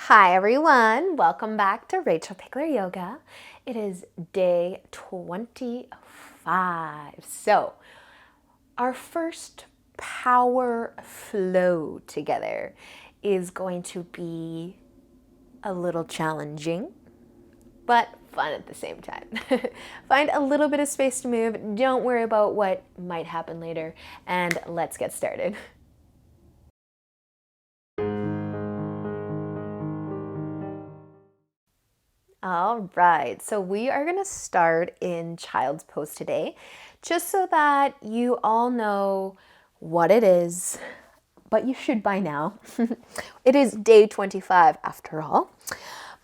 Hi everyone, welcome back to Rachel Pichler Yoga. It is day 25. So, our first power flow together is going to be a little challenging, but fun at the same time. Find a little bit of space to move. Don't worry about what might happen later, and let's get started. All right, so we are going to start in child's pose today, just so that you all know what it is, but you should by now. It is day 25 after all.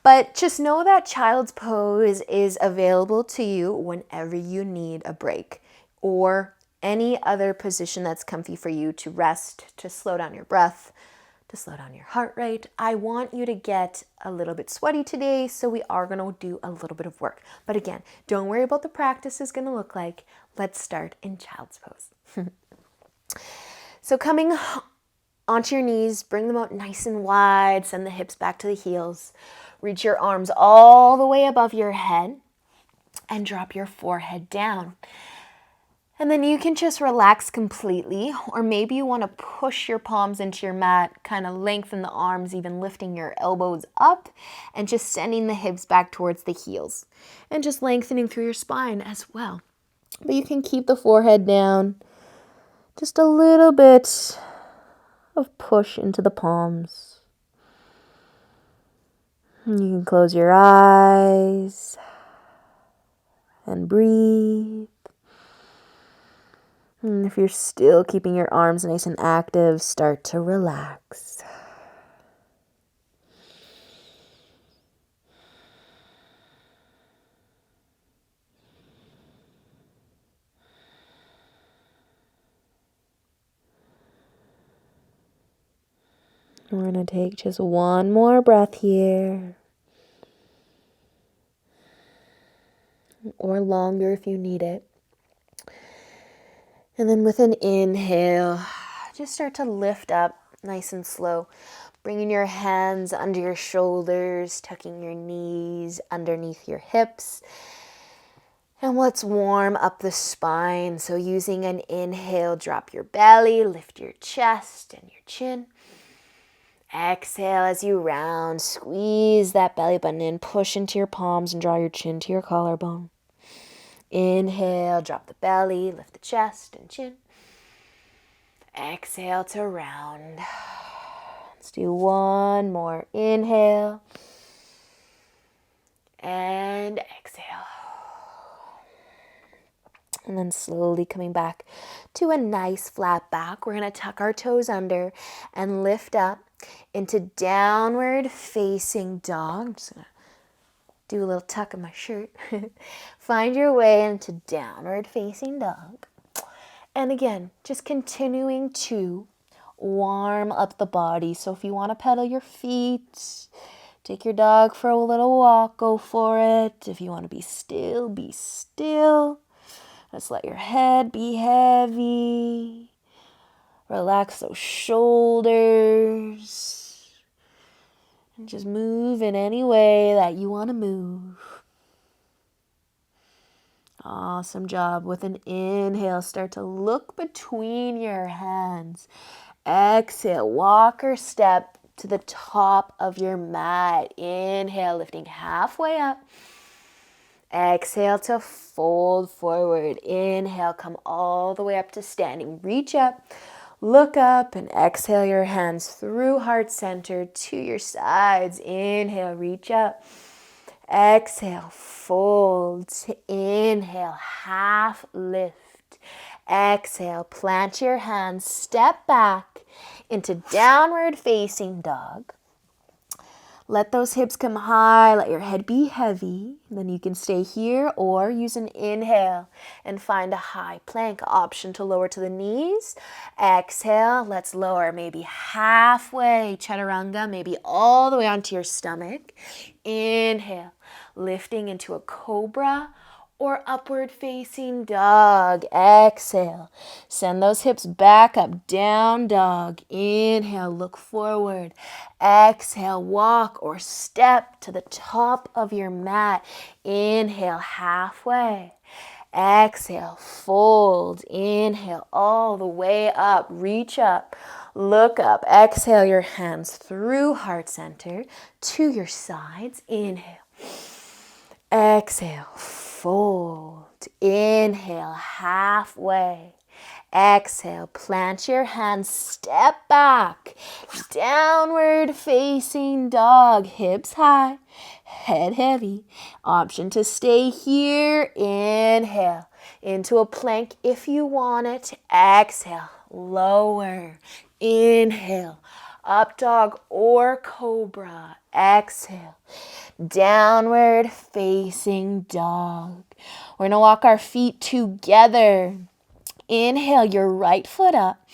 But just know that child's pose is available to you whenever you need a break or any other position that's comfy for you to rest, to slow down your breath, to slow down your heart rate. I want you to get a little bit sweaty today, so we are going to do a little bit of work. But again, don't worry about the practice is going to look like. Let's start in child's pose. So coming onto your knees, bring them out nice and wide, send the hips back to the heels. Reach your arms all the way above your head and drop your forehead down. And then you can just relax completely, or maybe you want to push your palms into your mat, kind of lengthen the arms, even lifting your elbows up and just sending the hips back towards the heels and just lengthening through your spine as well. But you can keep the forehead down, just a little bit of push into the palms. You can close your eyes and breathe. And if you're still keeping your arms nice and active, start to relax. We're going to take just one more breath here, or longer if you need it. And then with an inhale, just start to lift up nice and slow, bringing your hands under your shoulders, tucking your knees underneath your hips. And let's warm up the spine. So using an inhale, drop your belly, lift your chest and your chin. Exhale as you round, squeeze that belly button in, push into your palms and draw your chin to your collarbone. Inhale, drop the belly, lift the chest and chin. Exhale to round. Let's do one more. Inhale and exhale. And then slowly coming back to a nice flat back. We're going to tuck our toes under and lift up into downward facing dog. I'm just going to do a little tuck in my shirt. Find your way into downward facing dog. And again, just continuing to warm up the body. So if you want to pedal your feet, take your dog for a little walk, go for it. If you want to be still, be still. Just let your head be heavy. Relax those shoulders. And just move in any way that you want to move. Awesome job. With an inhale, start to look between your hands. Exhale, walk or step to the top of your mat. Inhale, lifting halfway up. Exhale to fold forward. Inhale, come all the way up to standing. Reach up, look up, and exhale your hands through heart center to your sides. Inhale, reach up. Exhale, fold. Inhale, half lift. Exhale, plant your hands, step back into downward facing dog. Let those hips come high, let your head be heavy. Then you can stay here or use an inhale and find a high plank option to lower to the knees. Exhale, let's lower maybe halfway, chaturanga, maybe all the way onto your stomach. Inhale, lifting into a cobra or upward facing dog. Exhale. Send those hips back up, down dog. Inhale, look forward. Exhale, walk or step to the top of your mat. Inhale, halfway. Exhale, fold. Inhale, all the way up. Reach up, look up. Exhale your hands through heart center to your sides. Inhale. Exhale, fold. Inhale, halfway. Exhale, plant your hands, step back. Downward facing dog, hips high, head heavy. Option to stay here. Inhale, into a plank if you want it. Exhale, lower. Inhale, up dog or cobra. Exhale, downward facing dog. We're going to walk our feet together. Inhale your right foot up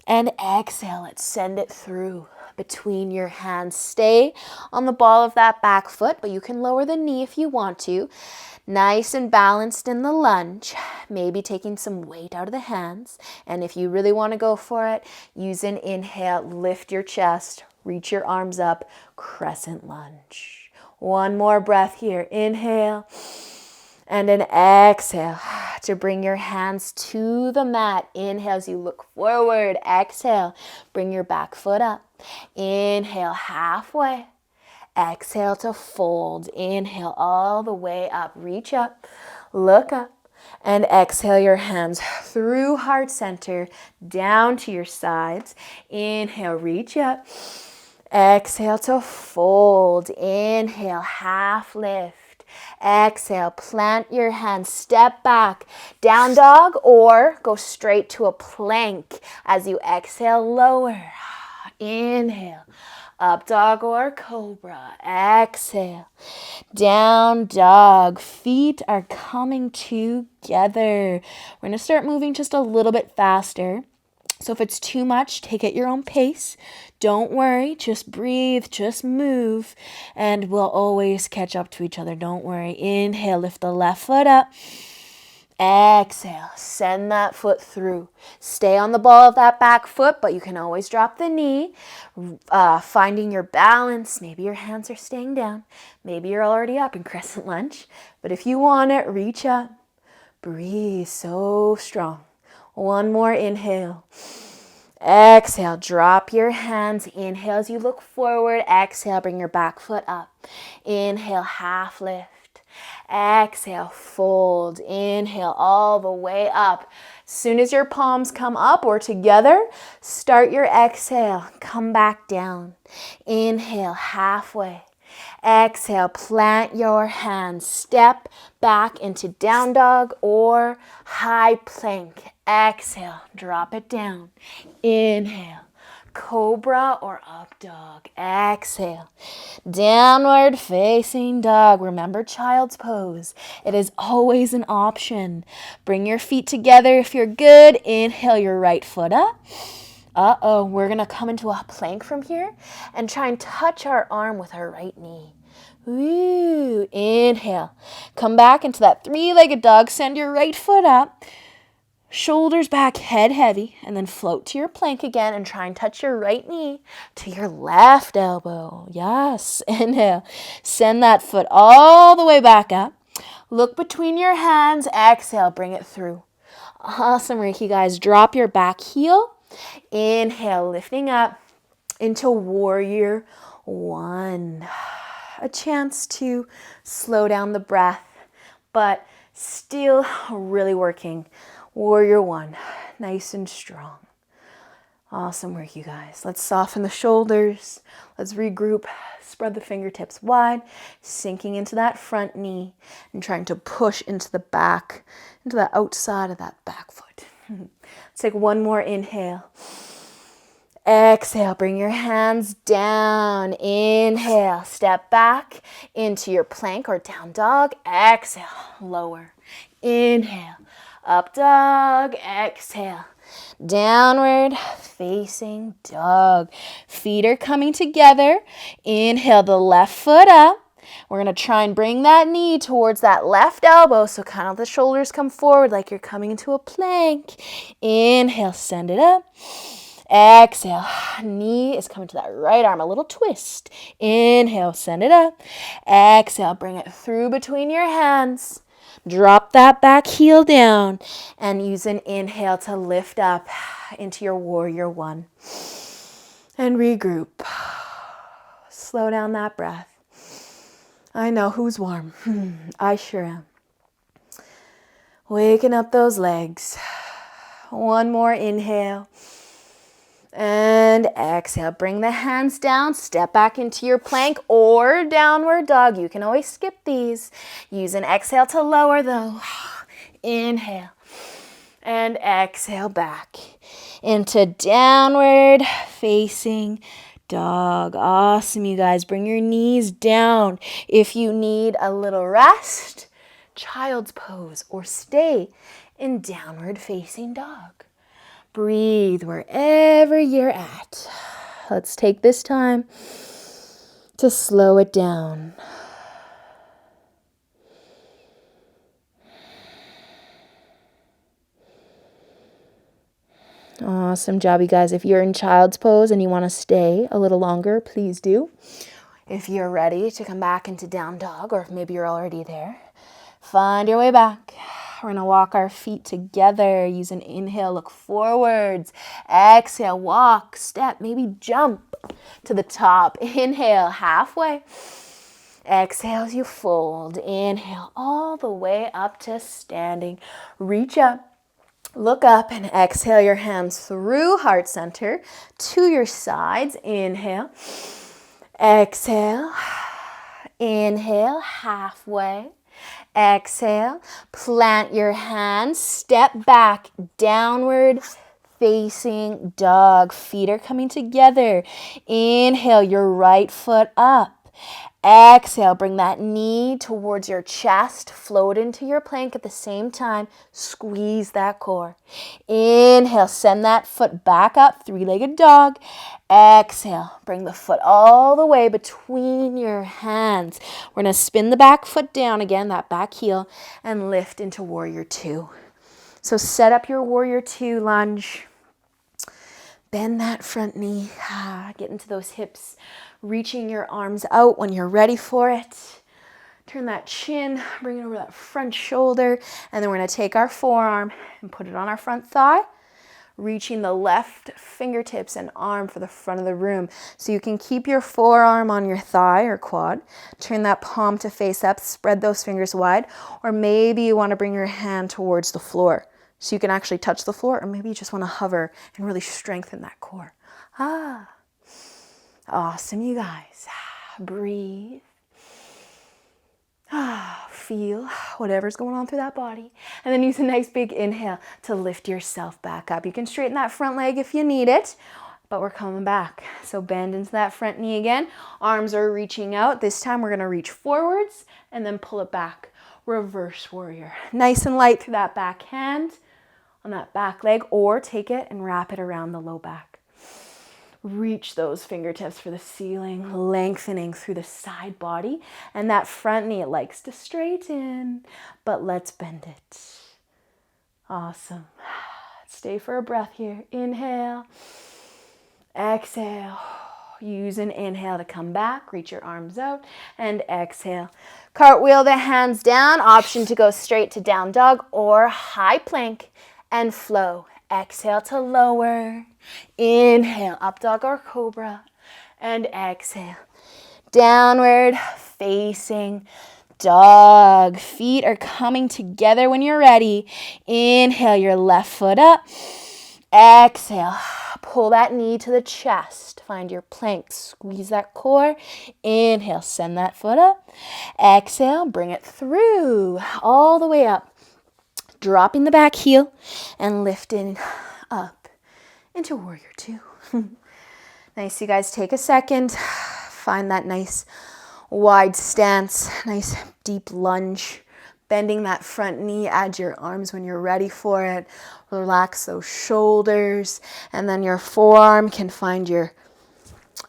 and exhale it. Send it through between your hands. Stay on the ball of that back foot, but you can lower the knee if you want to. Nice and balanced in the lunge, maybe taking some weight out of the hands. And if you really want to go for it, use an inhale, lift your chest, reach your arms up, crescent lunge. One more breath here. Inhale. And an exhale to bring your hands to the mat. Inhale as you look forward. Exhale, bring your back foot up. Inhale, halfway. Exhale to fold. Inhale all the way up. Reach up, look up, and exhale your hands through heart center down to your sides. Inhale, reach up. Exhale to fold. Inhale, half lift. Exhale, plant your hands, step back, down dog, or go straight to a plank. As you exhale, lower. Inhale, up dog or cobra. Exhale, down dog. Feet are coming together. We're going to start moving just a little bit faster. So if it's too much, take it at your own pace. Don't worry, just breathe, just move, and we'll always catch up to each other. Don't worry. Inhale, lift the left foot up. Exhale, send that foot through. Stay on the ball of that back foot, but you can always drop the knee. Finding your balance. Maybe your hands are staying down. Maybe you're already up in crescent lunge. But if you want it, reach up. Breathe so strong. One more inhale. Exhale, drop your hands. Inhale as you look forward. Exhale, bring your back foot up. Inhale, half lift. Exhale, fold. Inhale all the way up. As soon as your palms come up or together, start your exhale. Come back down. Inhale, halfway. Exhale, plant your hands. Step back into down dog or high plank. Exhale, drop it down. Inhale, cobra or up dog. Exhale, downward facing dog. Remember child's pose. It is always an option. Bring your feet together if you're good. Inhale your right foot up. We're going to come into a plank from here and try and touch our arm with our right knee. Woo. Inhale. Come back into that three-legged dog. Send your right foot up. Shoulders back, head heavy, and then float to your plank again and try and touch your right knee to your left elbow. Yes. Inhale. Send that foot all the way back up. Look between your hands. Exhale. Bring it through. Awesome, Reiki, guys. Drop your back heel. Inhale, lifting up into warrior one. A chance to slow down the breath, but still really working. Warrior one, nice and strong. Awesome work, you guys. Let's soften the shoulders. Let's regroup. Spread the fingertips wide, sinking into that front knee and trying to push into the back, into the outside of that back foot. Let's take one more inhale. Exhale, bring your hands down. Inhale, step back into your plank or down dog. Exhale, lower. Inhale, up dog. Exhale, downward facing dog. Feet are coming together. Inhale the left foot up. We're going to try and bring that knee towards that left elbow, so kind of the shoulders come forward like you're coming into a plank. Inhale, send it up. Exhale, knee is coming to that right arm, a little twist. Inhale, send it up. Exhale, bring it through between your hands. Drop that back heel down and use an inhale to lift up into your warrior one. And regroup. Slow down that breath. I know who's warm. I sure am. Waking up those legs. One more inhale. And exhale. Bring the hands down. Step back into your plank or downward dog. You can always skip these. Use an exhale to lower though. Inhale. And exhale back into downward facing dog. Awesome, you guys. Bring your knees down. If you need a little rest, child's pose or stay in downward facing dog. Breathe wherever you're at. Let's take this time to slow it down. Awesome job, you guys. If you're in child's pose and you want to stay a little longer, please do. If you're ready to come back into down dog, or if maybe you're already there, find your way back. We're going to walk our feet together. Use an inhale, look forwards. Exhale, walk, step, maybe jump to the top. Inhale, halfway. Exhale as you fold. Inhale all the way up to standing. Reach up. Look up and exhale your hands through heart center to your sides. Inhale. Exhale. Inhale, halfway. Exhale. Plant your hands. Step back, downward facing dog. Feet are coming together. Inhale, your right foot up. Exhale, bring that knee towards your chest. Float into your plank at the same time. Squeeze that core. Inhale, send that foot back up, three-legged dog. Exhale, bring the foot all the way between your hands. We're going to spin the back foot down again, that back heel, and lift into warrior two. So set up your warrior two lunge. Bend that front knee. Get into those hips. Reaching your arms out when you're ready for it. Turn that chin, bring it over that front shoulder, and then we're going to take our forearm and put it on our front thigh, reaching the left fingertips and arm for the front of the room. So you can keep your forearm on your thigh or quad, turn that palm to face up, spread those fingers wide, or maybe you want to bring your hand towards the floor so you can actually touch the floor, or maybe you just want to hover and really strengthen that core. Awesome, you guys. Breathe. Feel whatever's going on through that body. And then use a nice big inhale to lift yourself back up. You can straighten that front leg if you need it, but we're coming back. So bend into that front knee again. Arms are reaching out. This time we're going to reach forwards and then pull it back. Reverse warrior. Nice and light through that back hand on that back leg, or take it and wrap it around the low back. Reach those fingertips for the ceiling, lengthening through the side body. And that front knee, it likes to straighten, but let's bend it. Awesome. Stay for a breath here. Inhale. Exhale. Use an inhale to come back. Reach your arms out. And exhale. Cartwheel the hands down. Option to go straight to down dog or high plank and flow. Exhale to lower. Inhale, up dog or cobra. And exhale, downward facing dog. Feet are coming together when you're ready. Inhale, your left foot up. Exhale, pull that knee to the chest. Find your plank, squeeze that core. Inhale, send that foot up. Exhale, bring it through, all the way up. Dropping the back heel and lifting up into warrior two. Nice, you guys. Take a second. Find that nice wide stance, nice deep lunge. Bending that front knee, add your arms when you're ready for it. Relax those shoulders, and then your forearm can find your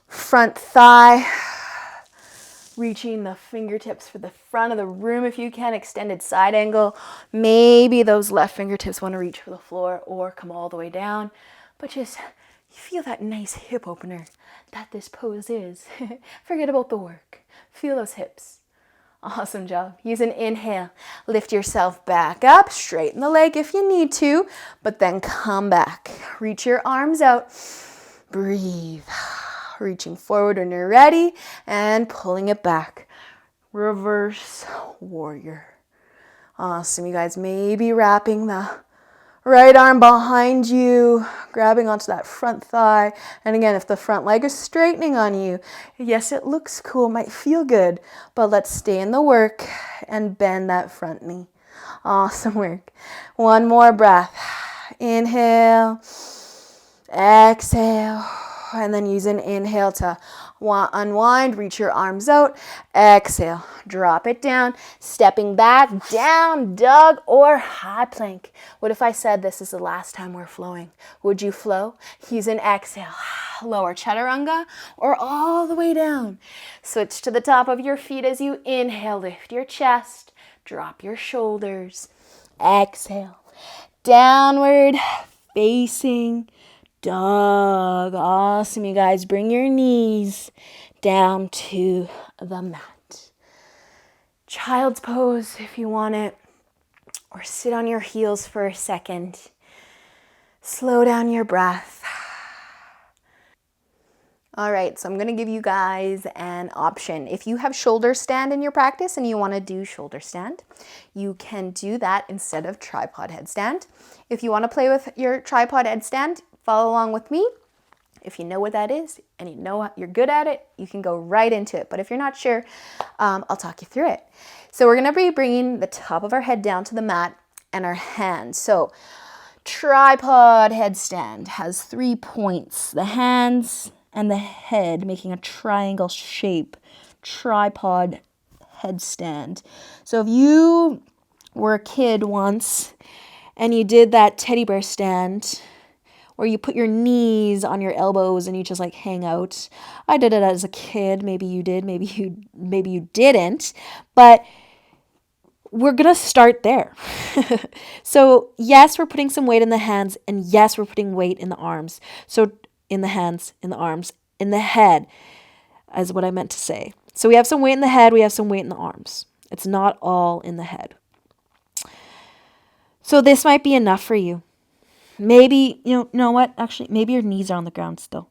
front thigh. Reaching the fingertips for the front of the room if you can, extended side angle. Maybe those left fingertips want to reach for the floor or come all the way down, but just feel that nice hip opener that this pose is. Forget about the work. Feel those hips. Awesome job. Use an inhale. Lift yourself back up, straighten the leg if you need to, but then come back. Reach your arms out. Breathe. Reaching forward when you're ready and pulling it back. Reverse warrior. Awesome, you guys. Maybe wrapping the right arm behind you, grabbing onto that front thigh. And again, if the front leg is straightening on you, yes, it looks cool, might feel good, but let's stay in the work and bend that front knee. Awesome work. One more breath. Inhale, exhale, and then use an inhale to unwind, reach your arms out, exhale, drop it down, stepping back, down dog or high plank. What if I said this is the last time we're flowing? Would you flow? Use an exhale, lower chaturanga or all the way down. Switch to the top of your feet as you inhale, lift your chest, drop your shoulders, exhale, downward facing dog. Awesome, you guys. Bring your knees down to the mat. Child's pose if you want it, or sit on your heels for a second. Slow down your breath. All right, so I'm going to give you guys an option. If you have shoulder stand in your practice and you want to do shoulder stand, you can do that instead of tripod headstand. If you want to play with your tripod headstand, follow along with me. If you know what that is and you know you're good at it, you can go right into it. But if you're not sure, I'll talk you through it. So we're going to be bringing the top of our head down to the mat and our hands. So tripod headstand has 3 points. The hands and the head making a triangle shape. Tripod headstand. So if you were a kid once and you did that teddy bear stand, or you put your knees on your elbows and you just like hang out. I did it as a kid. Maybe you did, maybe you didn't. But we're going to start there. So yes, we're putting some weight in the hands, and yes, we're putting weight in the arms. So in the hands, in the arms, in the head is what I meant to say. So we have some weight in the head, we have some weight in the arms. It's not all in the head. So this might be enough for you. Maybe, you know what? Actually, maybe your knees are on the ground still.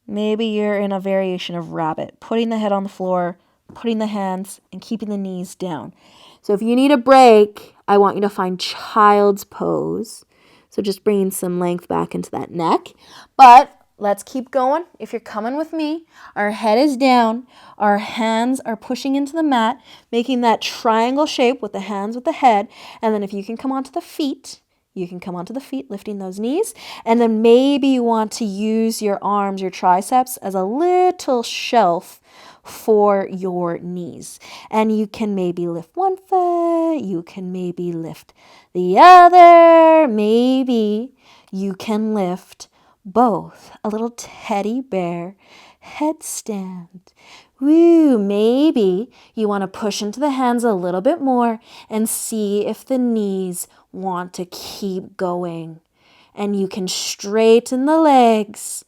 Maybe you're in a variation of rabbit, putting the head on the floor, putting the hands, and keeping the knees down. So if you need a break, I want you to find child's pose. So just bringing some length back into that neck. But let's keep going. If you're coming with me, our head is down, our hands are pushing into the mat, making that triangle shape with the hands with the head. And then if you can come onto the feet, you can come onto the feet, lifting those knees. And then maybe you want to use your arms, your triceps, as a little shelf for your knees. And you can maybe lift one foot, you can maybe lift the other, maybe you can lift both. A little teddy bear headstand. Woo, maybe you want to push into the hands a little bit more and see if the knees want to keep going. And you can straighten the legs,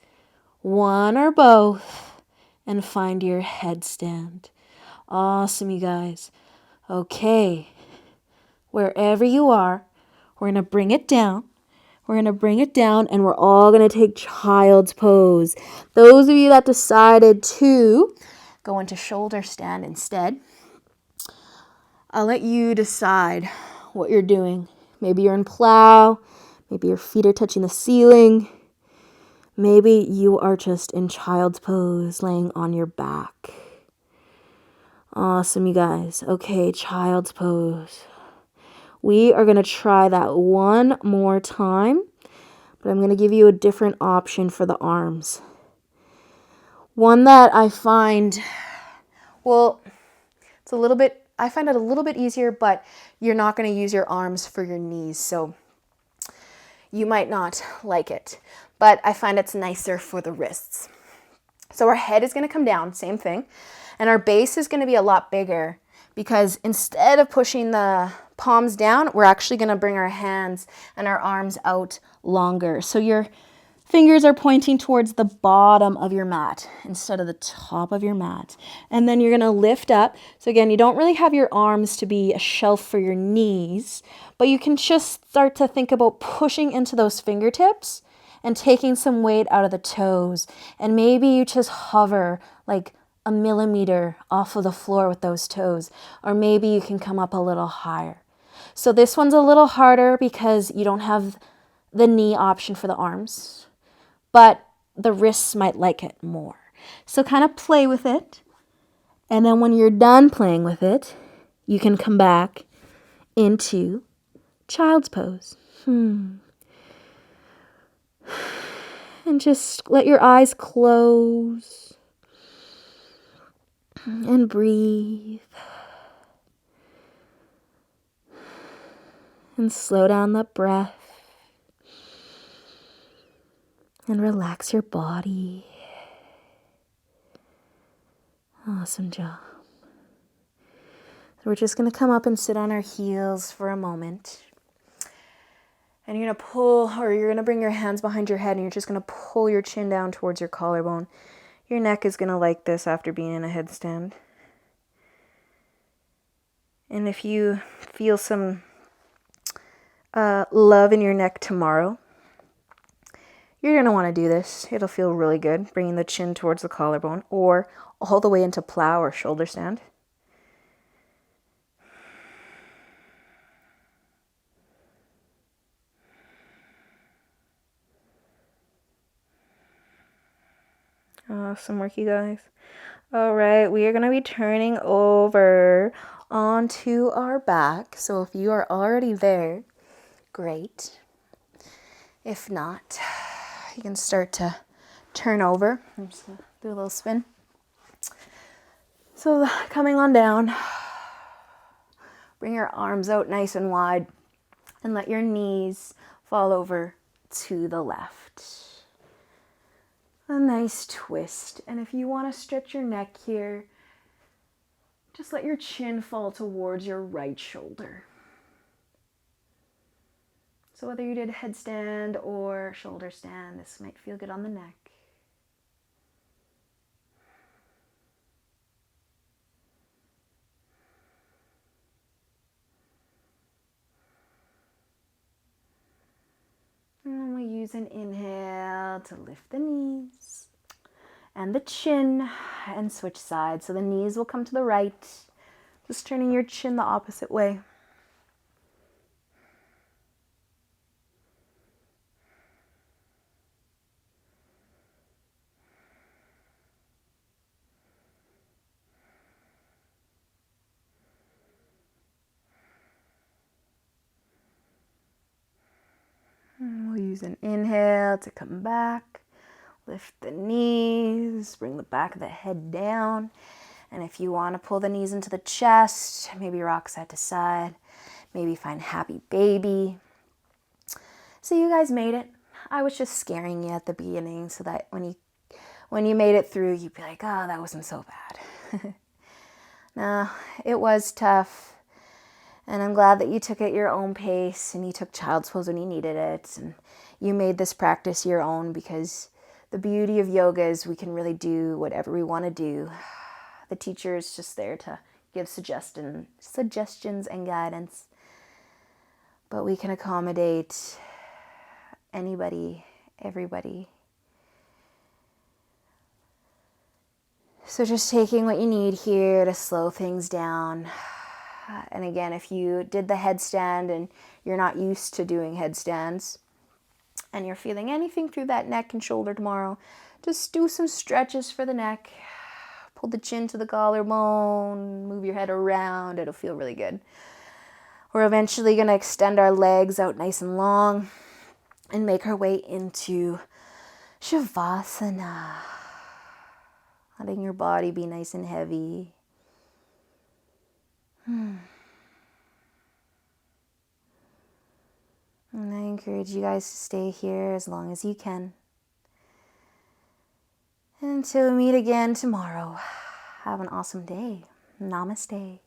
one or both, and find your headstand. Awesome, you guys. Okay, wherever you are, we're going to bring it down. We're going to bring it down, and we're all going to take child's pose. Those of you that decided to go into shoulder stand instead, I'll let you decide what you're doing. Maybe you're in plow. Maybe your feet are touching the ceiling. Maybe you are just in child's pose, laying on your back. Awesome, you guys. Okay, child's pose. We are going to try that one more time, but I'm going to give you a different option for the arms. One that I find, well, I find it a little bit easier, but you're not going to use your arms for your knees, so you might not like it. But I find it's nicer for the wrists. So our head is going to come down, same thing. And our base is going to be a lot bigger because instead of pushing the palms down, we're actually going to bring our hands and our arms out longer. So your fingers are pointing towards the bottom of your mat instead of the top of your mat. And then you're going to lift up. So again, you don't really have your arms to be a shelf for your knees, but you can just start to think about pushing into those fingertips and taking some weight out of the toes. And maybe you just hover like a millimeter off of the floor with those toes. Or maybe you can come up a little higher. So this one's a little harder because you don't have the knee option for the arms, but the wrists might like it more. So kind of play with it. And then when you're done playing with it, you can come back into child's pose. And just let your eyes close and breathe. And slow down the breath. And relax your body. Awesome job. So we're just going to come up and sit on our heels for a moment. And you're going to pull, or you're going to bring your hands behind your head and you're just going to pull your chin down towards your collarbone. Your neck is going to like this after being in a headstand. And if you feel some love in your neck tomorrow, you're going to want to do this. It'll feel really good, bringing the chin towards the collarbone or all the way into plow or shoulder stand. Awesome work, you guys. All right, we are going to be turning over onto our back. So if you are already there, great. If not, you can start to turn over. I'm just going to do a little spin. So coming on down, bring your arms out nice and wide and let your knees fall over to the left. A nice twist. And if you want to stretch your neck here, just let your chin fall towards your right shoulder. So whether you did headstand or shoulder stand, this might feel good on the neck. And we use an inhale to lift the knees and the chin and switch sides. So the knees will come to the right, just turning your chin the opposite way. And we'll use an inhale to come back. Lift the knees, bring the back of the head down. And if you want to pull the knees into the chest, maybe rock side to side. Maybe find happy baby. So you guys made it. I was just scaring you at the beginning so that when you made it through, you'd be like, oh, that wasn't so bad. No, it was tough. And I'm glad that you took it your own pace and you took child's pose when you needed it. And you made this practice your own because the beauty of yoga is we can really do whatever we want to do. The teacher is just there to give suggestions and guidance. But we can accommodate anybody, everybody. So just taking what you need here to slow things down. And again, if you did the headstand and you're not used to doing headstands and you're feeling anything through that neck and shoulder tomorrow, just do some stretches for the neck. Pull the chin to the collarbone, move your head around. It'll feel really good. We're eventually going to extend our legs out nice and long and make our way into Shavasana. Letting your body be nice and heavy. And I encourage you guys to stay here as long as you can. Until we meet again tomorrow, have an awesome day. Namaste.